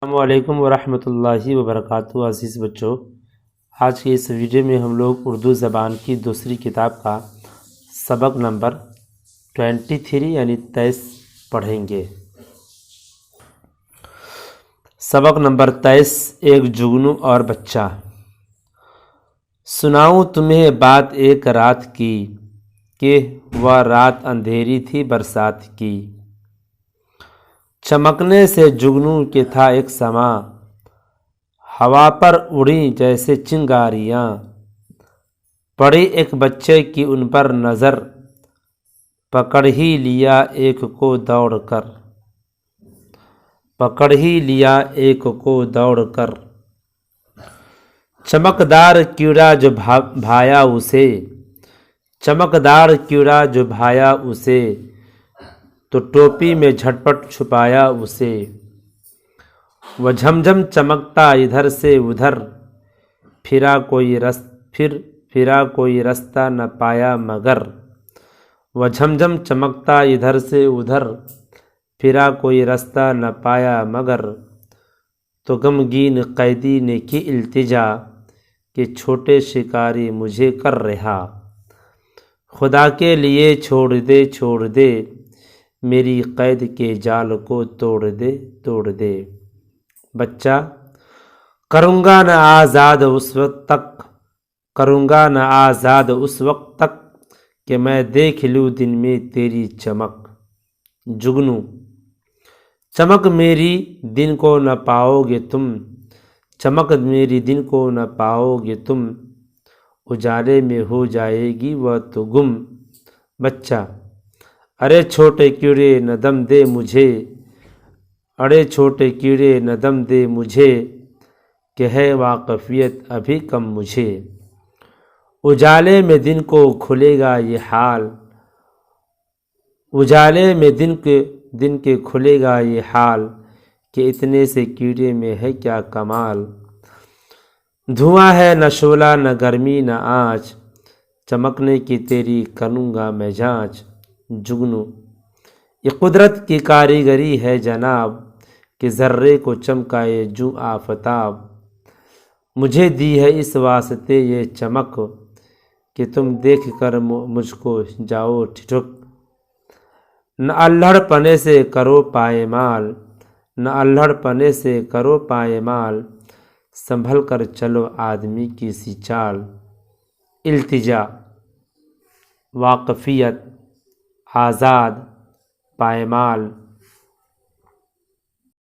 السلام علیکم ورحمۃ اللہ وبرکاتہ۔ عزیز بچوں، آج کی اس ویڈیو میں ہم لوگ اردو زبان کی دوسری کتاب کا سبق نمبر 23 یعنی 23 پڑھیں گے۔ سبق نمبر 23، ایک جگنو اور بچہ۔ سناؤں تمہیں بات ایک رات کی، کہ وہ رات اندھیری تھی برسات کی۔ چمکنے سے جگنو کے تھا ایک سما، ہوا پر اڑی جیسے چنگاریاں۔ پڑی ایک بچے کی ان پر نظر، پکڑ ہی لیا ایک کو دوڑ کر، پکڑ ہی لیا ایک کو دوڑ کر۔ چمکدار کیڑا جو بھایا اسے، چمکدار کیڑا جو بھایا اسے، تو ٹوپی میں جھٹپٹ چھپایا اسے۔ وہ جھم جھم چمکتا ادھر سے ادھر، پھرا کوئی رستہ نہ پایا مگر۔ وہ جھم جھم چمکتا ادھر سے ادھر، پھرا کوئی رستہ نہ پایا مگر۔ تو غمگین قیدی نے کی التجا، کہ چھوٹے شکاری مجھے کر رہا۔ خدا کے لیے چھوڑ دے چھوڑ دے، میری قید کے جال کو توڑ دے توڑ دے۔ بچہ، کروں گا نہ آزاد اس وقت تک، کروں گا نہ آزاد اس وقت تک، کہ میں دیکھ لوں دن میں تیری چمک۔ جگنو، چمک میری دن کو نہ پاؤ گے تم، چمک میری دن کو نہ پاؤ گے تم، اجالے میں ہو جائے گی وہ تو گم۔ بچہ، ارے چھوٹے کیڑے نہ دم دے مجھے، ارے چھوٹے کیڑے نہ دم دے مجھے، کہ ہے واقفیت ابھی کم مجھے۔ اجالے میں دن کو کھلے گا یہ حال، اجالے میں دن کے کھلے گا یہ حال، کہ اتنے سے کیڑے میں ہے کیا کمال۔ دھواں ہے نہ شعلہ نہ گرمی نہ آنچ، چمکنے کی تیری کروں گا میں جانچ۔ جگنو، یہ قدرت کی کاریگری ہے جناب، کہ ذرے کو چمکائے جو آفتاب۔ مجھے دی ہے اس واسطے یہ چمک، کہ تم دیکھ کر مجھ کو جاؤ ٹھٹک۔ نہ الہڑ پنے سے کرو پائمال، نہ الہڑ پنے سے کرو پائمال، سنبھل کر چلو آدمی کی سی چال۔ التجا، واقفیت، آزاد، پائمال،